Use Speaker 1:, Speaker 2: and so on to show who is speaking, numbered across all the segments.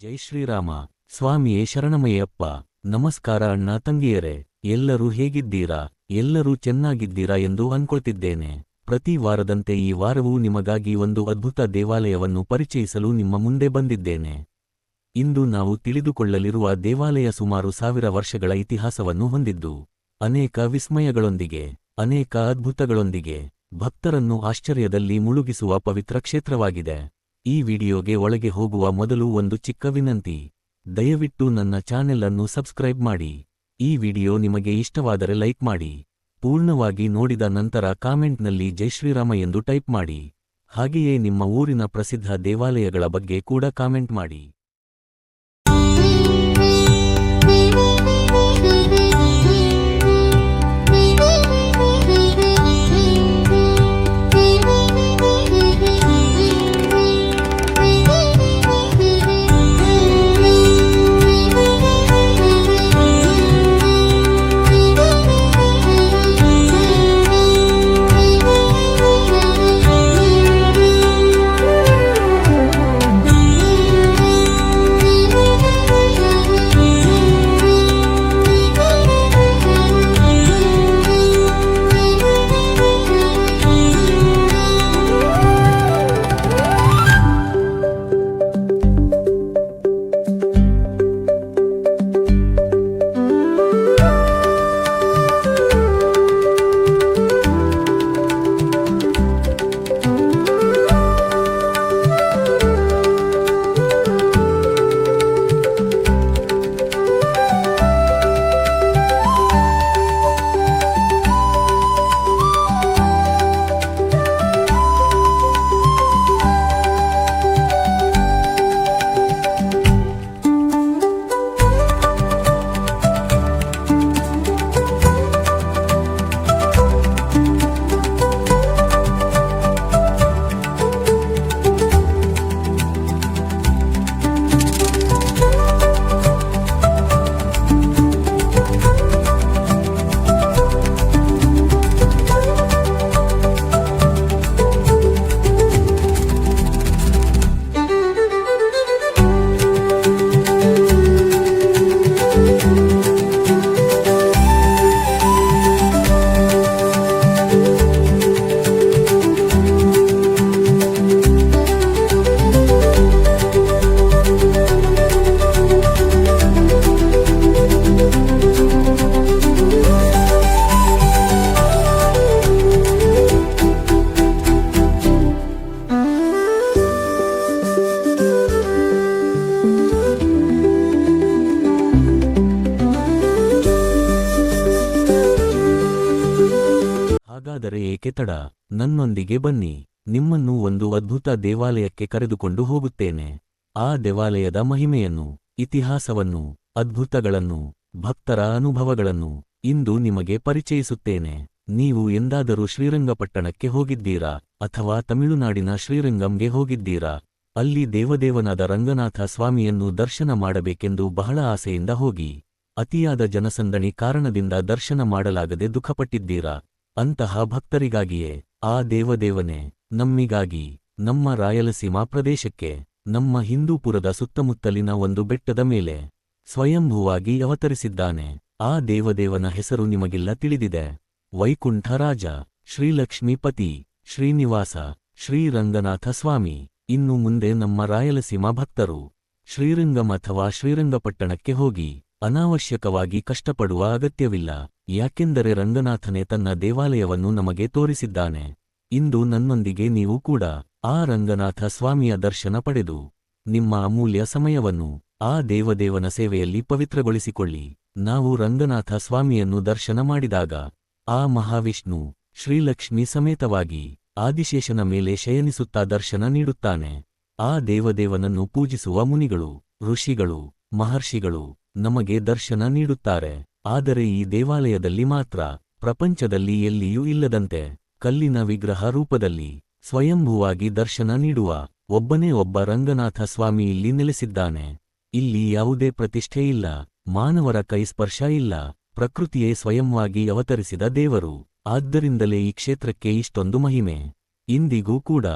Speaker 1: ಜೈ ಶ್ರೀರಾಮ. ಸ್ವಾಮಿಯೇ ಶರಣಮಯ್ಯಪ್ಪ. ನಮಸ್ಕಾರ ಅಣ್ಣ ತಂಗಿಯರೇ, ಎಲ್ಲರೂ ಹೇಗಿದ್ದೀರಾ? ಎಲ್ಲರೂ ಚೆನ್ನಾಗಿದ್ದೀರಾ ಎಂದು ಅನ್ಕೊಳ್ತಿದ್ದೇನೆ. ಪ್ರತಿ ವಾರದಂತೆ ಈ ವಾರವೂ ನಿಮಗಾಗಿ ಒಂದು ಅದ್ಭುತ ದೇವಾಲಯವನ್ನು ಪರಿಚಯಿಸಲು ನಿಮ್ಮ ಮುಂದೆ ಬಂದಿದ್ದೇನೆ. ಇಂದು ನಾವು ತಿಳಿದುಕೊಳ್ಳಲಿರುವ ದೇವಾಲಯ ಸುಮಾರು 1000 ವರ್ಷಗಳ ಇತಿಹಾಸವನ್ನು ಹೊಂದಿದ್ದು, ಅನೇಕ ವಿಸ್ಮಯಗಳೊಂದಿಗೆ, ಅನೇಕ ಅದ್ಭುತಗಳೊಂದಿಗೆ ಭಕ್ತರನ್ನು ಆಶ್ಚರ್ಯದಲ್ಲಿ ಮುಳುಗಿಸುವ ಪವಿತ್ರ ಕ್ಷೇತ್ರವಾಗಿದೆ. ಈ ವಿಡಿಯೋಗೆ ಒಳಗೆ ಹೋಗುವ ಮೊದಲು ಒಂದು ಚಿಕ್ಕ ವಿನಂತಿ: ದಯವಿಟ್ಟು ನನ್ನ ಚಾನೆಲ್ ಅನ್ನು ಸಬ್ಸ್ಕ್ರೈಬ್ ಮಾಡಿ. ಈ ವಿಡಿಯೋ ನಿಮಗೆ ಇಷ್ಟವಾದರೆ ಲೈಕ್ ಮಾಡಿ. ಪೂರ್ಣವಾಗಿ ನೋಡಿದ ನಂತರ ಕಾಮೆಂಟ್ನಲ್ಲಿ ಜೈ ಶ್ರೀರಾಮ ಎಂದು ಟೈಪ್ ಮಾಡಿ. ಹಾಗೆಯೇ ನಿಮ್ಮ ಊರಿನ ಪ್ರಸಿದ್ಧ ದೇವಾಲಯಗಳ ಬಗ್ಗೆ ಕೂಡ ಕಾಮೆಂಟ್ ಮಾಡಿ. ಹಾಗಾದರೆ ಏಕೆ ತಡ? ನನ್ನೊಂದಿಗೆ ಬನ್ನಿ. ನಿಮ್ಮನ್ನು ಒಂದು ಅದ್ಭುತ ದೇವಾಲಯಕ್ಕೆ ಕರೆದುಕೊಂಡು ಹೋಗುತ್ತೇನೆ. ಆ ದೇವಾಲಯದ ಮಹಿಮೆಯನ್ನು, ಇತಿಹಾಸವನ್ನು, ಅದ್ಭುತಗಳನ್ನು, ಭಕ್ತರ ಅನುಭವಗಳನ್ನು ಇಂದು ನಿಮಗೆ ಪರಿಚಯಿಸುತ್ತೇನೆ. ನೀವು ಎಂದಾದರೂ ಶ್ರೀರಂಗಪಟ್ಟಣಕ್ಕೆ ಹೋಗಿದ್ದೀರಾ? ಅಥವಾ ತಮಿಳುನಾಡಿನ ಶ್ರೀರಂಗಂಗೆ ಹೋಗಿದ್ದೀರಾ? ಅಲ್ಲಿ ದೇವದೇವನಾದ ರಂಗನಾಥ ಸ್ವಾಮಿಯನ್ನು ದರ್ಶನ ಮಾಡಬೇಕೆಂದು ಬಹಳ ಆಸೆಯಿಂದ ಹೋಗಿ, ಅತಿಯಾದ ಜನಸಂದಣಿ ಕಾರಣದಿಂದ ದರ್ಶನ ಮಾಡಲಾಗದೆ ದುಃಖಪಟ್ಟಿದ್ದೀರಾ? ಅಂತಹ ಭಕ್ತರಿಗಾಗಿಯೇ ಆ ದೇವದೇವನೇ ನಮ್ಮಿಗಾಗಿ ನಮ್ಮ ರಾಯಲಸೀಮಾ ಪ್ರದೇಶಕ್ಕೆ, ನಮ್ಮ ಹಿಂದೂಪುರದ ಸುತ್ತಮುತ್ತಲಿನ ಒಂದು ಬೆಟ್ಟದ ಮೇಲೆ ಸ್ವಯಂಭೂವಾಗಿ ಅವತರಿಸಿದ್ದಾನೆ. ಆ ದೇವದೇವನ ಹೆಸರು ನಿಮಗೆಲ್ಲ ತಿಳಿದಿದೆ. ವೈಕುಂಠ ರಾಜ, ಶ್ರೀಲಕ್ಷ್ಮೀಪತಿ, ಶ್ರೀನಿವಾಸ, ಶ್ರೀರಂಗನಾಥ ಸ್ವಾಮಿ. ಇನ್ನು ಮುಂದೆ ನಮ್ಮ ರಾಯಲಸೀಮಾ ಭಕ್ತರು ಶ್ರೀರಂಗಂ ಅಥವಾ ಶ್ರೀರಂಗಪಟ್ಟಣಕ್ಕೆ ಹೋಗಿ ಅನಾವಶ್ಯಕವಾಗಿ ಕಷ್ಟಪಡುವ ಅಗತ್ಯವಿಲ್ಲ. ಯಾಕೆಂದರೆ ರಂಗನಾಥನೇ ತನ್ನ ದೇವಾಲಯವನ್ನು ನಮಗೆ ತೋರಿಸಿದ್ದಾನೆ. ಇಂದು ನನ್ನೊಂದಿಗೆ ನೀವು ಕೂಡ ಆ ರಂಗನಾಥ ಸ್ವಾಮಿಯ ದರ್ಶನ ಪಡೆದು ನಿಮ್ಮ ಅಮೂಲ್ಯ ಸಮಯವನ್ನು ಆ ದೇವದೇವನ ಸೇವೆಯಲ್ಲಿ ಪವಿತ್ರಗೊಳಿಸಿಕೊಳ್ಳಿ. ನಾವು ರಂಗನಾಥ ಸ್ವಾಮಿಯನ್ನು ದರ್ಶನ ಮಾಡಿದಾಗ ಆ ಮಹಾವಿಷ್ಣು ಶ್ರೀಲಕ್ಷ್ಮಿ ಸಮೇತವಾಗಿ ಆದಿಶೇಷನ ಮೇಲೆ ಶಯನಿಸುತ್ತಾ ದರ್ಶನ ನೀಡುತ್ತಾನೆ. ಆ ದೇವದೇವನನ್ನು ಪೂಜಿಸುವ ಮುನಿಗಳು, ಋಷಿಗಳು, ಮಹರ್ಷಿಗಳು ನಮಗೆ ದರ್ಶನ ನೀಡುತ್ತಾರೆ. ಆದರೆ ಈ ದೇವಾಲಯದಲ್ಲಿ ಮಾತ್ರ, ಪ್ರಪಂಚದಲ್ಲಿ ಎಲ್ಲಿಯೂ ಇಲ್ಲದಂತೆ ಕಲ್ಲಿನ ವಿಗ್ರಹ ರೂಪದಲ್ಲಿ ಸ್ವಯಂಭೂವಾಗಿ ದರ್ಶನ ನೀಡುವ ಒಬ್ಬನೇ ಒಬ್ಬ ರಂಗನಾಥ ಸ್ವಾಮಿ ಇಲ್ಲಿ ನೆಲೆಸಿದ್ದಾನೆ. ಇಲ್ಲಿ ಯಾವುದೇ ಪ್ರತಿಷ್ಠೆ ಇಲ್ಲ, ಮಾನವರ ಕೈಸ್ಪರ್ಶ ಇಲ್ಲ, ಪ್ರಕೃತಿಯೇ ಸ್ವಯಂವಾಗಿ ಅವತರಿಸಿದ ದೇವರು. ಆದ್ದರಿಂದಲೇ ಈ ಕ್ಷೇತ್ರಕ್ಕೆ ಇಷ್ಟೊಂದು ಮಹಿಮೆ. ಇಂದಿಗೂ ಕೂಡ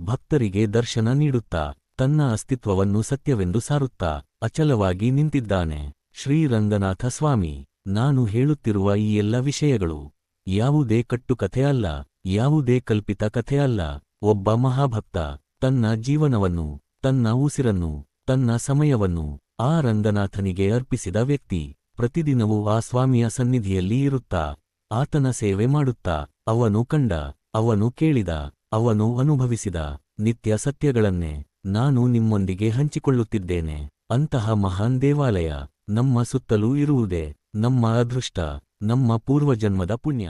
Speaker 1: ಭಕ್ತರಿಗೆ ದರ್ಶನ ನೀಡುತ್ತಾ ತನ್ನ ಅಸ್ತಿತ್ವವನ್ನು ಸತ್ಯವೆಂದು ಸಾರುತ್ತಾ ಅಚಲವಾಗಿ ನಿಂತಿದ್ದಾನೆ. ಶ್ರೀರಂಗನಾಥ ಸ್ವಾಮಿ, ನಾನು ಹೇಳುತ್ತಿರುವ ಈ ಎಲ್ಲ ವಿಷಯಗಳು ಯಾವುದೇ ಕಟ್ಟುಕಥೆ ಅಲ್ಲ, ಯಾವುದೇ ಕಲ್ಪಿತ ಕಥೆ ಅಲ್ಲ. ಒಬ್ಬ ಮಹಾಭಕ್ತ ತನ್ನ ಜೀವನವನ್ನು, ತನ್ನ ಉಸಿರನ್ನು, ತನ್ನ ಸಮಯವನ್ನು ಆ ರಂಗನಾಥನಿಗೆ ಅರ್ಪಿಸಿದ ವ್ಯಕ್ತಿ ಪ್ರತಿದಿನವೂ ಆ ಸ್ವಾಮಿಯ ಸನ್ನಿಧಿಯಲ್ಲಿ ಇರುತ್ತಾ ಆತನ ಸೇವೆ ಮಾಡುತ್ತಾ ಅವನು ಕಂಡ, ಅವನು ಕೇಳಿದ, ಅವನು ಅನುಭವಿಸಿದ ನಿತ್ಯ ಸತ್ಯಗಳನ್ನೇ ನಾನು ನಿಮ್ಮೊಂದಿಗೆ ಹಂಚಿಕೊಳ್ಳುತ್ತಿದ್ದೇನೆ. ಅಂತಹ ಮಹಾನ್ ದೇವಾಲಯ ನಮ್ಮ ಸುತ್ತಲೂ ಇರುವುದೇ ನಮ್ಮ ಅದೃಷ್ಟ, ನಮ್ಮ ಪೂರ್ವಜನ್ಮದ ಪುಣ್ಯ.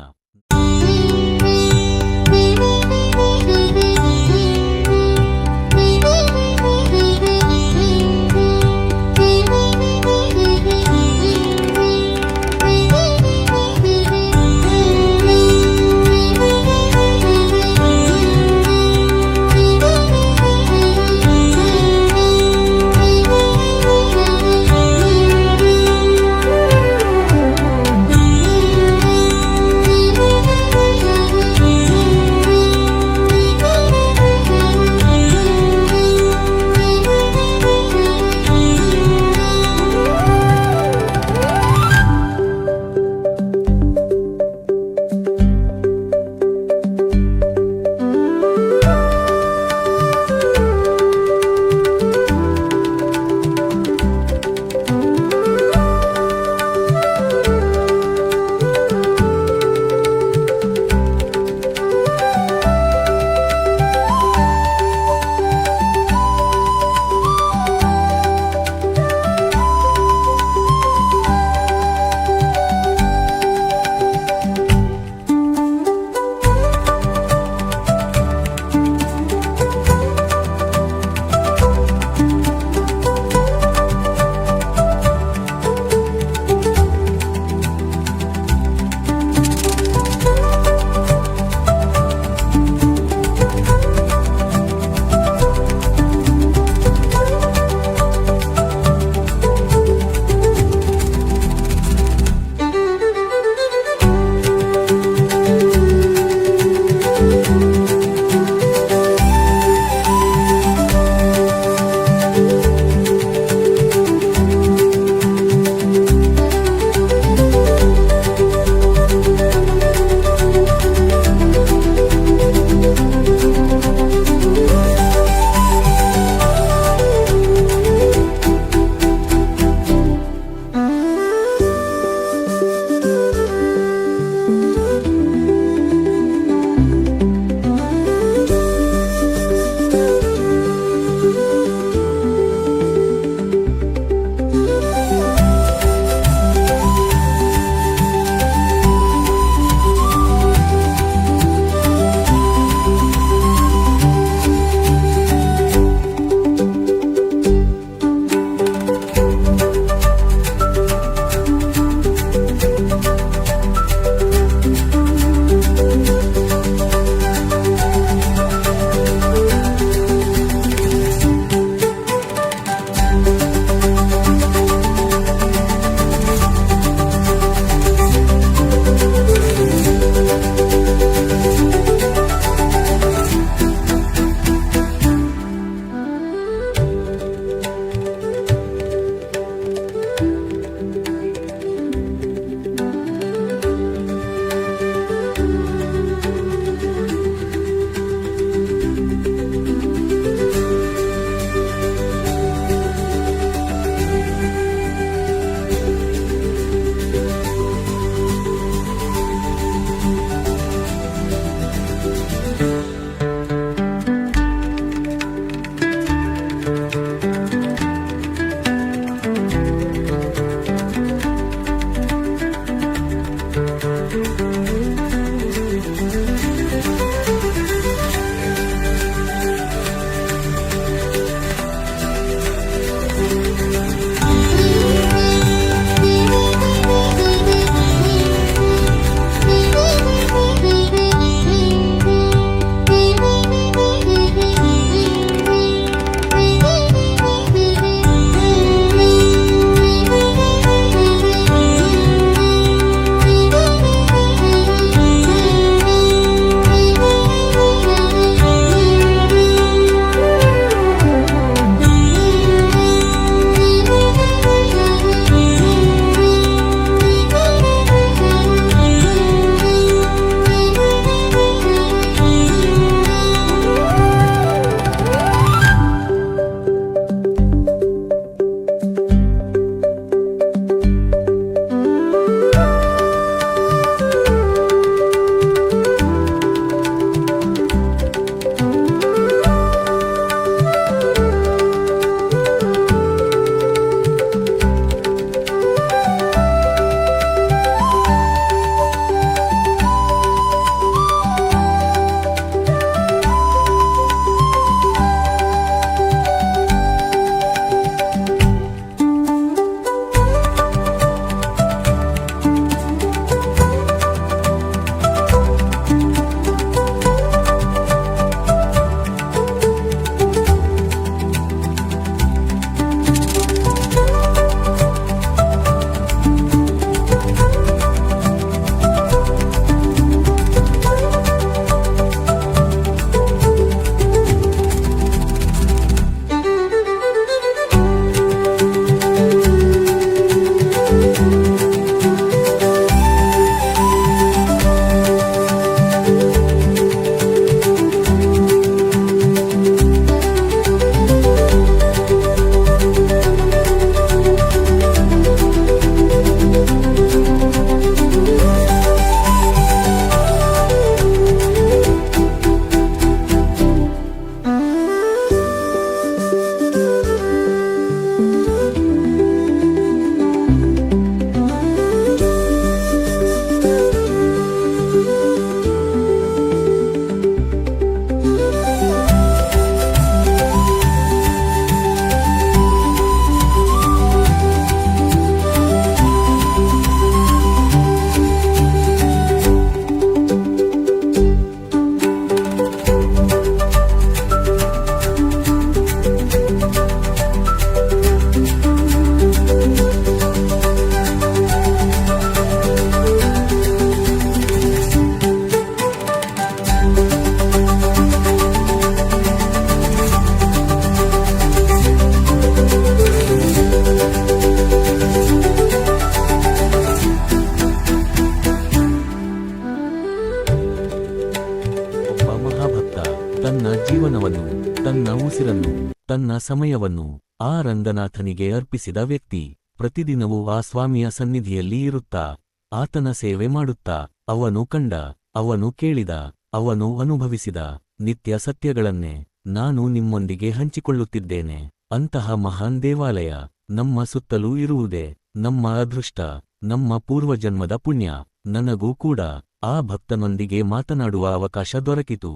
Speaker 1: ತನ್ನ ಸಮಯವನ್ನು ಆ ರಂಗನಾಥನಿಗೆ ಅರ್ಪಿಸಿದ ವ್ಯಕ್ತಿ ಪ್ರತಿದಿನವೂ ಆ ಸ್ವಾಮಿಯ ಸನ್ನಿಧಿಯಲ್ಲಿ ಇರುತ್ತಾ ಆತನ ಸೇವೆ ಮಾಡುತ್ತಾ ಅವನು ಕಂಡ, ಅವನು ಕೇಳಿದ, ಅವನು ಅನುಭವಿಸಿದ ನಿತ್ಯ ಸತ್ಯಗಳನ್ನೇ ನಾನು ನಿಮ್ಮೊಂದಿಗೆ ಹಂಚಿಕೊಳ್ಳುತ್ತಿದ್ದೇನೆ. ಅಂತಹ ಮಹಾನ್ ದೇವಾಲಯ ನಮ್ಮ ಸುತ್ತಲೂ ಇರುವುದೇ ನಮ್ಮ ಅದೃಷ್ಟ, ನಮ್ಮ ಪೂರ್ವಜನ್ಮದ ಪುಣ್ಯ. ನನಗೂ ಕೂಡ ಆ ಭಕ್ತನೊಂದಿಗೆ ಮಾತನಾಡುವ ಅವಕಾಶ ದೊರಕಿತು.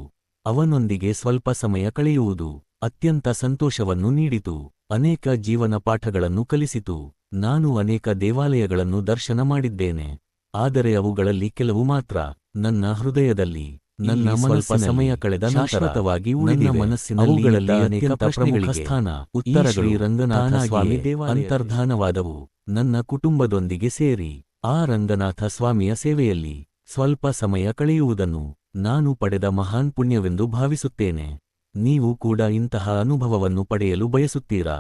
Speaker 1: ಅವನೊಂದಿಗೆ ಸ್ವಲ್ಪ ಸಮಯ ಕಳೆಯುವುದು ಅತ್ಯಂತ ಸಂತೋಷವನ್ನು ನೀಡಿತು. ಅನೇಕ ಜೀವನ ಪಾಠಗಳನ್ನು ಕಲಿಸಿತು. ನಾನು ಅನೇಕ ದೇವಾಲಯಗಳನ್ನು ದರ್ಶನ ಮಾಡಿದ್ದೇನೆ, ಆದರೆ ಅವುಗಳಲ್ಲಿ ಕೆಲವು ಮಾತ್ರ ನನ್ನ ಹೃದಯದಲ್ಲಿ, ನನ್ನ ಸ್ವಲ್ಪ ಸಮಯ ಕಳೆದ ಶಾಶ್ವತವಾಗಿ ಉಳಿದ ಮನಸ್ಸಿನಲ್ಲಿ ಅನೇಕ ಪ್ರಶ್ನೆಗಳಿಗೆ ಸ್ಥಾನ, ಉತ್ತರಗಳು ರಂಗನಾಥ ಸ್ವಾಮಿ ಅಂತರ್ಧಾನವಾದವು. ನನ್ನ ಕುಟುಂಬದೊಂದಿಗೆ ಸೇರಿ ಆ ರಂಗನಾಥ ಸ್ವಾಮಿಯ ಸೇವೆಯಲ್ಲಿ ಸ್ವಲ್ಪ ಸಮಯ ಕಳೆಯುವುದನ್ನು ನಾನು ಪಡೆದ ಮಹಾನ್ ಪುಣ್ಯವೆಂದು ಭಾವಿಸುತ್ತೇನೆ. ನೀವು ಕೂಡ ಇಂತಹ ಅನುಭವವನ್ನು ಪಡೆಯಲು ಬಯಸುತ್ತೀರಾ?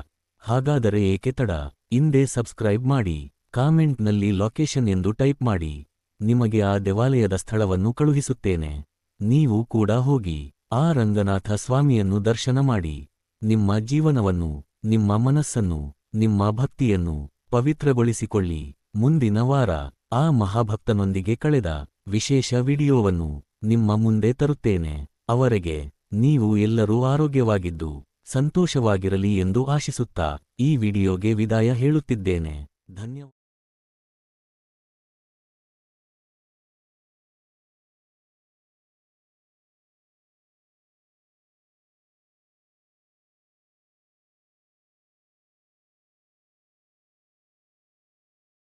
Speaker 1: ಹಾಗಾದರೆ ಏಕೆ ತಡ? ಇಂದೇ ಸಬ್ಸ್ಕ್ರೈಬ್ ಮಾಡಿ, ಕಾಮೆಂಟ್ನಲ್ಲಿ ಲೊಕೇಶನ್ ಎಂದು ಟೈಪ್ ಮಾಡಿ. ನಿಮಗೆ ಆ ದೇವಾಲಯದ ಸ್ಥಳವನ್ನು ಕಳುಹಿಸುತ್ತೇನೆ. ನೀವು ಕೂಡ ಹೋಗಿ ಆ ರಂಗನಾಥ ಸ್ವಾಮಿಯನ್ನು ದರ್ಶನ ಮಾಡಿ. ನಿಮ್ಮ ಜೀವನವನ್ನು, ನಿಮ್ಮ ಮನಸ್ಸನ್ನು, ನಿಮ್ಮ ಭಕ್ತಿಯನ್ನು ಪವಿತ್ರಗೊಳಿಸಿಕೊಳ್ಳಿ. ಮುಂದಿನ ವಾರ ಆ ಮಹಾಭಕ್ತನೊಂದಿಗೆ ಕಳೆದ ವಿಶೇಷ ವಿಡಿಯೋವನ್ನು ನಿಮ್ಮ ಮುಂದೆ ತರುತ್ತೇನೆ. ಅವರೆಗೆ ನೀವು ಎಲ್ಲರೂ ಆರೋಗ್ಯವಾಗಿದ್ದು ಸಂತೋಷವಾಗಿರಲಿ ಎಂದು ಆಶಿಸುತ್ತಾ ಈ ವಿಡಿಯೋಗೆ ವಿದಾಯ ಹೇಳುತ್ತಿದ್ದೇನೆ. ಧನ್ಯವಾದ.